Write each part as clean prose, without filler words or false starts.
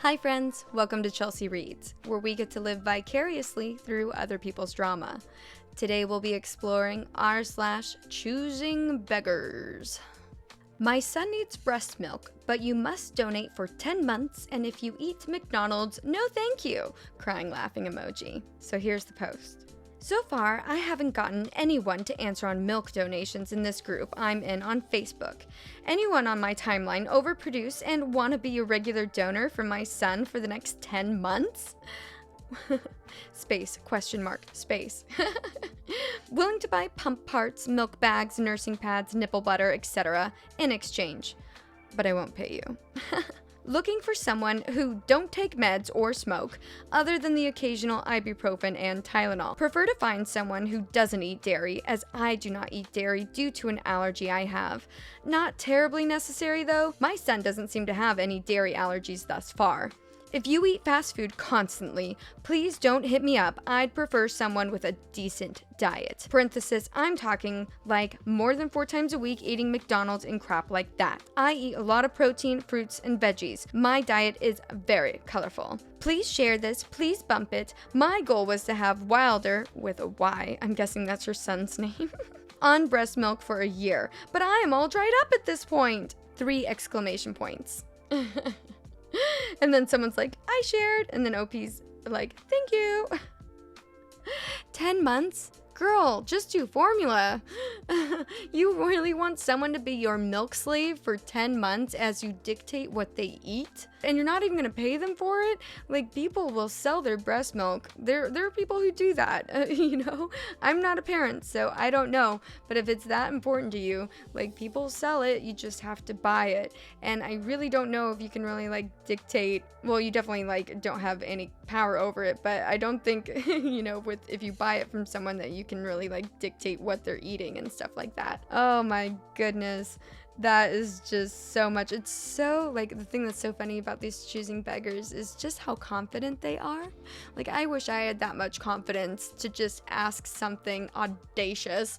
Hi friends, welcome to Chelsea Reads, where we get to live vicariously through other people's drama. Today we'll be exploring r/ChoosingBeggars. My son needs breast milk, but you must donate for 10 months, and if you eat McDonald's, no thank you, crying laughing emoji. So here's the post. So far, I haven't gotten anyone to answer on milk donations in this group I'm in on Facebook. Anyone on my timeline overproduce and want to be a regular donor for my son for the next 10 months? Space, question mark, space. Willing to buy pump parts, milk bags, nursing pads, nipple butter, etc. in exchange. But I won't pay you. Looking for someone who don't take meds or smoke, other than the occasional ibuprofen and Tylenol. Prefer to find someone who doesn't eat dairy, as I do not eat dairy due to an allergy I have. Not terribly necessary though, my son doesn't seem to have any dairy allergies thus far. If you eat fast food constantly, please don't hit me up. I'd prefer someone with a decent diet. Parenthesis, I'm talking like more than 4 times a week eating McDonald's and crap like that. I eat a lot of protein, fruits, and veggies. My diet is very colorful. Please share this, please bump it. My goal was to have Wilder, with a Y, I'm guessing that's her son's name, on breast milk for a year. But I am all dried up at this point. 3 exclamation points. And then someone's like, I shared. And then OP's like, thank you. 10 months? Girl, just do formula. You really want someone to be your milk slave for 10 months as you dictate what they eat? And you're not even gonna pay them for it? Like, people will sell their breast milk. There are people who do that, you know? I'm not a parent, so I don't know. But if it's that important to you, like, people sell it, you just have to buy it. And I really don't know if you can really, like, dictate. Well, you definitely, like, don't have any power over it, but I don't think, you know, if you buy it from someone that you can really, like, dictate what they're eating and stuff like that. Oh my goodness. That is just so much. It's so, like, the thing that's so funny about these Choosing Beggars is just how confident they are. Like, I wish I had that much confidence to just ask something audacious.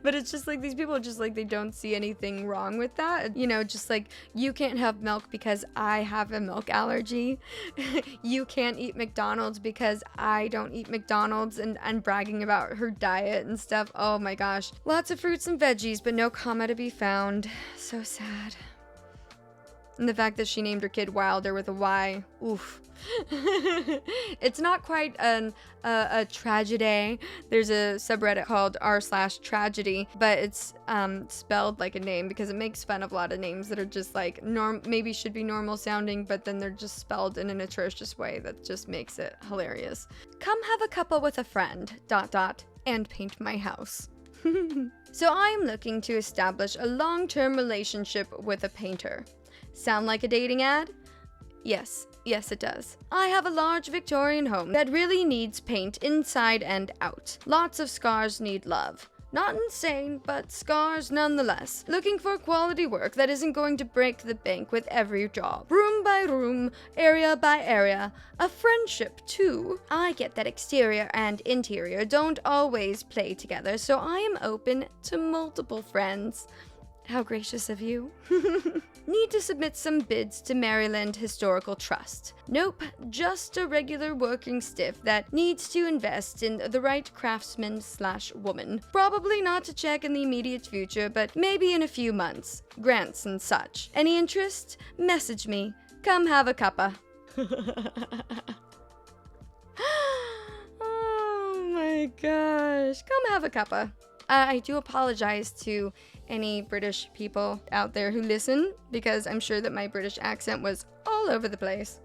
But it's just like, these people just, like, they don't see anything wrong with that. You know, just like, you can't have milk because I have a milk allergy. You can't eat McDonald's because I don't eat McDonald's, and bragging about her diet and stuff. Oh my gosh. Lots of fruits and veggies, but no comma to be found. So sad. And the fact that she named her kid Wilder with a Y. Oof. It's not quite a tragedy. There's a subreddit called r/tragedy, but it's spelled like a name because it makes fun of a lot of names that are just like maybe should be normal sounding, but then they're just spelled in an atrocious way that just makes it hilarious. Come have a cuppa with a friend, ... and paint my house. So I'm looking to establish a long-term relationship with a painter. Sound like a dating ad? Yes, it does. I have a large Victorian home that really needs paint inside and out. Lots of scars need love. Not insane, but scars nonetheless. Looking for quality work that isn't going to break the bank with every job. Room by room, area by area. A friendship, too. I get that exterior and interior don't always play together, so I am open to multiple friends. How gracious of you. Need to submit some bids to Maryland Historical Trust. Nope, just a regular working stiff that needs to invest in the right craftsman/woman. Probably not to check in the immediate future, but maybe in a few months. Grants and such. Any interest? Message me. Come have a cuppa. Oh my gosh. Come have a cuppa. I do apologize to any British people out there who listen, because I'm sure that my British accent was all over the place.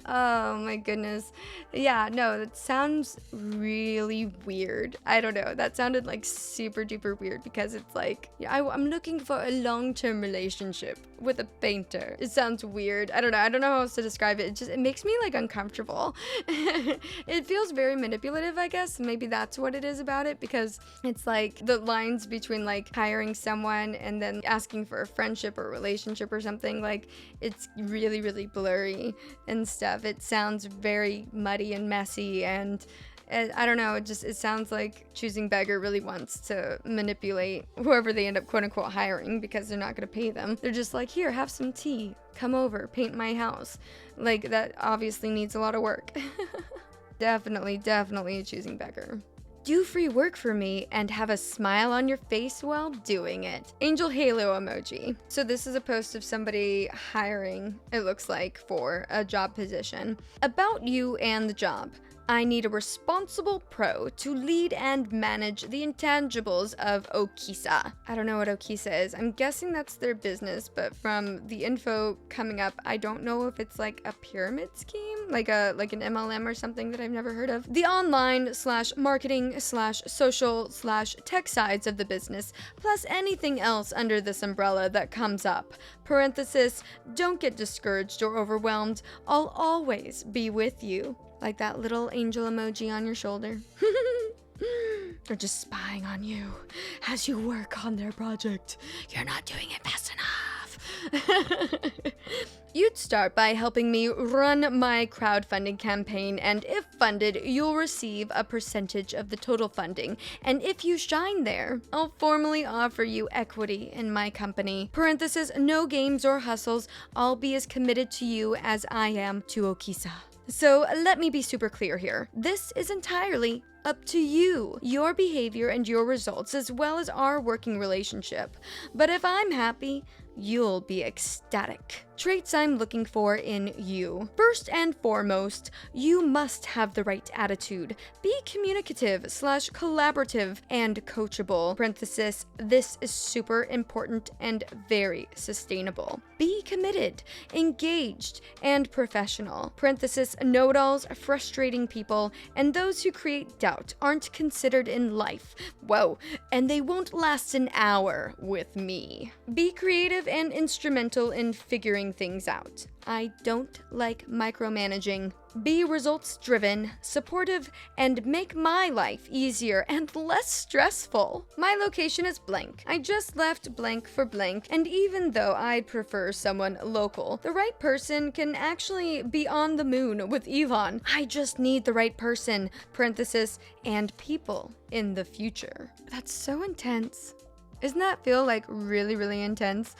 Oh my goodness. Yeah, no, that sounds really weird. I don't know. That sounded like super duper weird because it's like, I'm looking for a long-term relationship with a painter. It sounds weird. I don't know how else to describe it. It makes me like uncomfortable. It feels very manipulative, I guess. Maybe that's what it is about it, because it's like the lines between like hiring someone and then asking for a friendship or relationship or something, like it's really, really blurry and stuff. It sounds very muddy and messy, and I don't know, it sounds like Choosing Beggar really wants to manipulate whoever they end up quote unquote hiring because they're not going to pay them. They're just like, here, have some tea, come over, paint my house. Like, that obviously needs a lot of work. Definitely a Choosing Beggar. Do free work for me and have a smile on your face while doing it. Angel Halo emoji. So this is a post of somebody hiring, it looks like, for a job position. About you and the job. I need a responsible pro to lead and manage the intangibles of Okisa. I don't know what Okisa is. I'm guessing that's their business, but from the info coming up, I don't know if it's like a pyramid scheme, like an MLM or something that I've never heard of. The online / marketing / social / tech sides of the business, plus anything else under this umbrella that comes up. Parenthesis, don't get discouraged or overwhelmed. I'll always be with you. Like that little angel emoji on your shoulder. They're just spying on you as you work on their project. You're not doing it fast enough. You'd start by helping me run my crowdfunding campaign, and if funded, you'll receive a percentage of the total funding. And if you shine there, I'll formally offer you equity in my company. Parenthesis, no games or hustles. I'll be as committed to you as I am to Okisa. So let me be super clear here. This is entirely up to you, your behavior and your results, as well as our working relationship. But if I'm happy, you'll be ecstatic. Traits I'm looking for in you. First and foremost, you must have the right attitude. Be communicative / collaborative and coachable. Parenthesis, this is super important and very sustainable. Be committed, engaged, and professional. Parenthesis, know-it-alls, frustrating people, and those who create doubt aren't considered in life. Whoa, and they won't last an hour with me. Be creative and instrumental in figuring things out. I don't like micromanaging. Be results driven, supportive, and make my life easier and less stressful. My location is blank. I just left blank for blank, and even though I'd prefer someone local, the right person can actually be on the moon with Elon. I just need the right person, parenthesis, and people in the future. That's so intense. Doesn't that feel like really, really intense?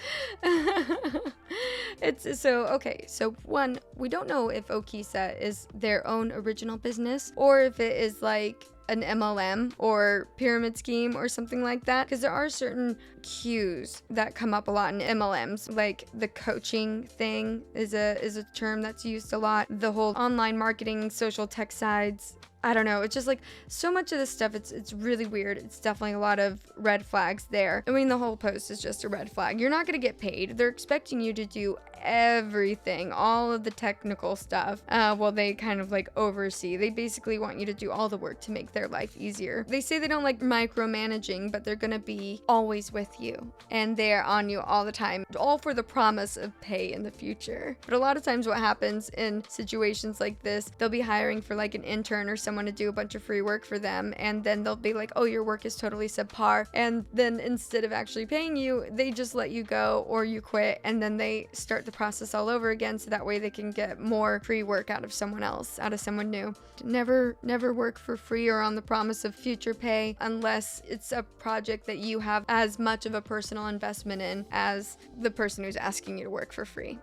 So one, we don't know if Okisa is their own original business or if it is like an MLM or pyramid scheme or something like that, because there are certain cues that come up a lot in MLMs, like the coaching thing is a term that's used a lot. The whole online marketing, social tech sides. I don't know. It's just like so much of this stuff. It's really weird. It's definitely a lot of red flags there. I mean, the whole post is just a red flag. You're not going to get paid. They're expecting you to do everything, all of the technical stuff, while they kind of like oversee. They basically want you to do all the work to make their life easier. They say they don't like micromanaging, but they're gonna be always with you and they're on you all the time, all for the promise of pay in the future. But a lot of times what happens in situations like this, they'll be hiring for like an intern or someone to do a bunch of free work for them, and then they'll be like, oh, your work is totally subpar, and then instead of actually paying you, they just let you go or you quit, and then they start the process all over again, so that way they can get more free work out of someone else, out of someone new. Never work for free or on the promise of future pay unless it's a project that you have as much of a personal investment in as the person who's asking you to work for free.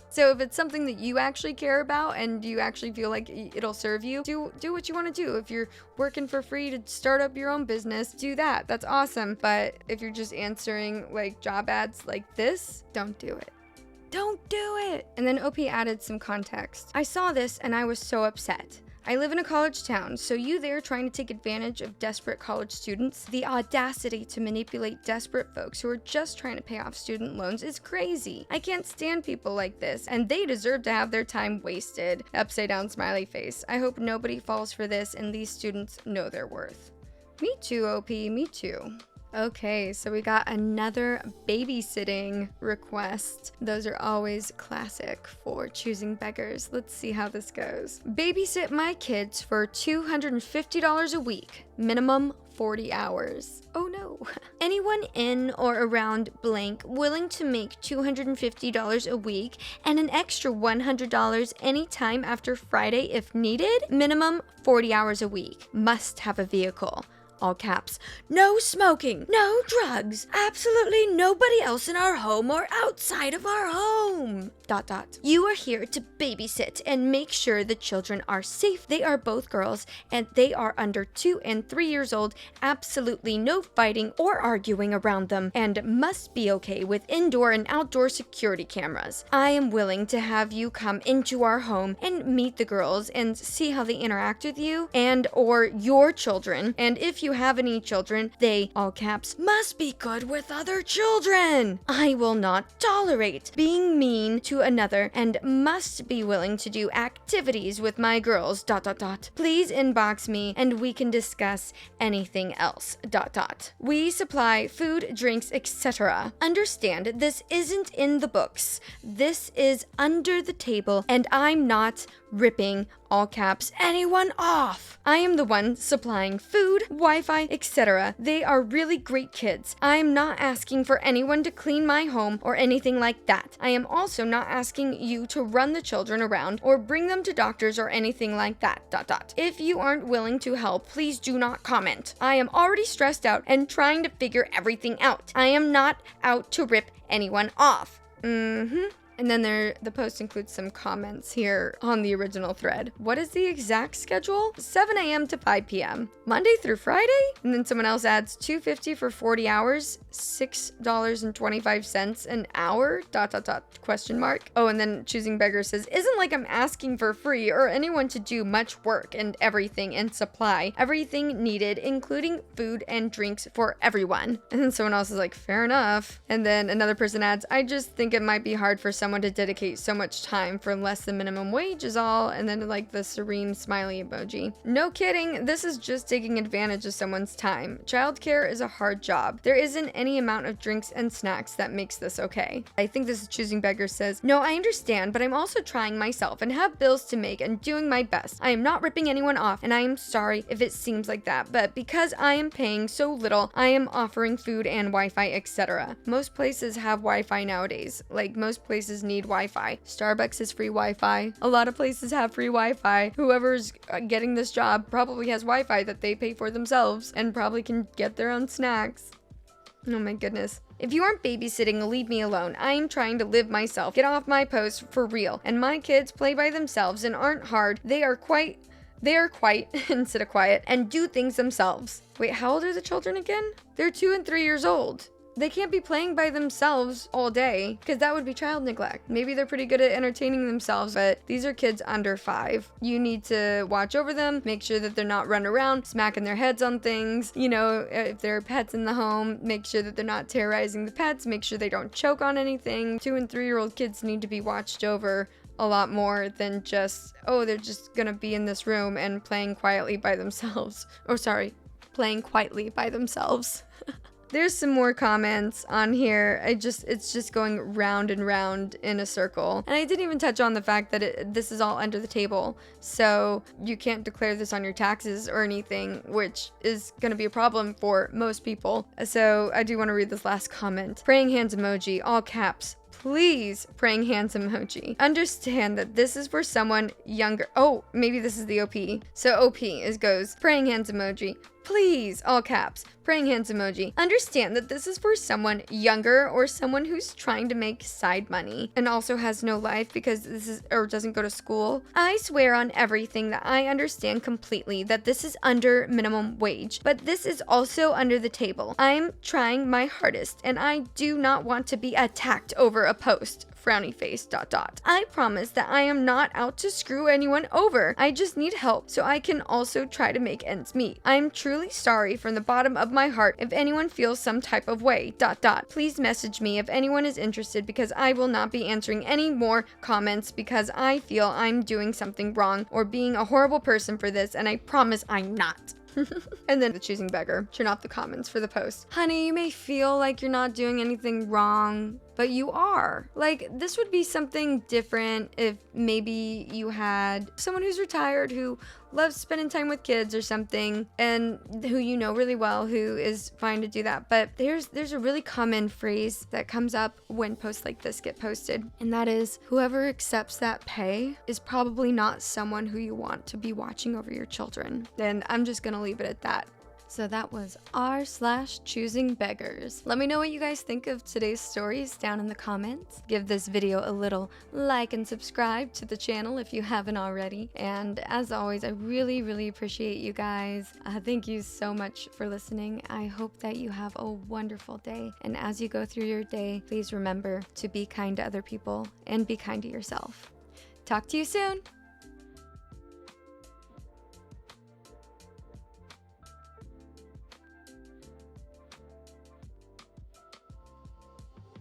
So if it's something that you actually care about and you actually feel like it'll serve you, do what you want to do. If you're working for free to start up your own business, do that. That's awesome. But if you're just answering like job ads like this, don't do it. Don't do it! And then OP added some context. I saw this and I was so upset. I live in a college town, so you there trying to take advantage of desperate college students? The audacity to manipulate desperate folks who are just trying to pay off student loans is crazy. I can't stand people like this, and they deserve to have their time wasted. Upside down smiley face. I hope nobody falls for this and these students know their worth. Me too, OP, me too. Okay, so we got another babysitting request. Those are always classic for Choosing Beggars. Let's see how this goes. Babysit my kids for $250 a week, minimum 40 hours. Oh no. Anyone in or around blank willing to make $250 a week and an extra $100 anytime after Friday if needed? Minimum 40 hours a week. Must have a vehicle. All caps. No smoking, no drugs, absolutely nobody else in our home or outside of our home. ... You are here to babysit and make sure the children are safe. They are both girls and they are under 2 and 3 years old. Absolutely no fighting or arguing around them and must be okay with indoor and outdoor security cameras. I am willing to have you come into our home and meet the girls and see how they interact with you and or your children. And if you have any children, they, all caps, must be good with other children. I will not tolerate being mean to another and must be willing to do activities with my girls. ... Please inbox me and we can discuss anything else. ... We supply food, drinks, etc. Understand this isn't in the books. This is under the table and I'm not ripping, all caps, anyone off. I am the one supplying food, Wi-Fi, etc. They are really great kids. I am not asking for anyone to clean my home or anything like that. I am also not asking you to run the children around or bring them to doctors or anything like that. ... If you aren't willing to help, please do not comment. I am already stressed out and trying to figure everything out. I am not out to rip anyone off. And then the post includes some comments here on the original thread. What is the exact schedule? 7 a.m. to 5 p.m. Monday through Friday? And then someone else adds $2.50 for 40 hours, $6.25 an hour, ... question mark. Oh, and then Choosing Beggars says, isn't like I'm asking for free or anyone to do much work and everything and supply everything needed, including food and drinks for everyone. And then someone else is like, fair enough. And then another person adds, I just think it might be hard for someone to dedicate so much time for less than minimum wage is all. And then like the serene smiley emoji. No kidding, this is just taking advantage of someone's time. Childcare is a hard job. There isn't any amount of drinks and snacks that makes this okay. I think this is Choosing Beggars says, no, I understand, but I'm also trying myself and have bills to make and doing my best. I am not ripping anyone off and I am sorry if it seems like that, but because I am paying so little, I am offering food and Wi-Fi, etc. Most places have Wi-Fi nowadays. Like most places need Wi-Fi. Starbucks is free Wi-Fi. A lot of places have free Wi-Fi. Whoever's getting this job probably has Wi-Fi that they pay for themselves and probably can get their own snacks. Oh my goodness. If you aren't babysitting, leave me alone. I am trying to live myself. Get off my post for real. And my kids play by themselves and aren't hard. They are quite instead of quiet and do things themselves. Wait, how old are the children again? They're 2 and 3 years old. They can't be playing by themselves all day because that would be child neglect. Maybe they're pretty good at entertaining themselves, but these are kids under 5. You need to watch over them, make sure that they're not running around, smacking their heads on things. You know, if there are pets in the home, make sure that they're not terrorizing the pets, make sure they don't choke on anything. 2 and 3-year-old kids need to be watched over a lot more than just, oh, they're just gonna be in this room and playing quietly by themselves. Playing quietly by themselves. There's some more comments on here. It's just going round and round in a circle. And I didn't even touch on the fact that this is all under the table. So you can't declare this on your taxes or anything, which is going to be a problem for most people. So I do want to read this last comment. Praying hands emoji, all caps. Please, praying hands emoji. Understand that this is for someone younger. Oh, maybe this is the OP. So OP goes, praying hands emoji. Please, all caps, praying hands emoji. Understand that this is for someone younger or someone who's trying to make side money and also has no life because doesn't go to school. I swear on everything that I understand completely that this is under minimum wage, but this is also under the table. I'm trying my hardest and I do not want to be attacked over a post. Frowny face, ... I promise that I am not out to screw anyone over. I just need help so I can also try to make ends meet. I'm truly sorry from the bottom of my heart if anyone feels some type of way, ... Please message me if anyone is interested because I will not be answering any more comments because I feel I'm doing something wrong or being a horrible person for this, and I promise I'm not. And then the Choosing Beggar. Turn off the comments for the post. Honey, you may feel like you're not doing anything wrong, but you are. Like, this would be something different if maybe you had someone who's retired who loves spending time with kids or something, and who you know really well, who is fine to do that. But there's a really common phrase that comes up when posts like this get posted, and that is, whoever accepts that pay is probably not someone who you want to be watching over your children. And I'm just gonna leave it at that. So that was r/ChoosingBeggars. Let me know what you guys think of today's stories down in the comments. Give this video a little like and subscribe to the channel if you haven't already. And as always, I really, really appreciate you guys. Thank you so much for listening. I hope that you have a wonderful day. And as you go through your day, please remember to be kind to other people and be kind to yourself. Talk to you soon.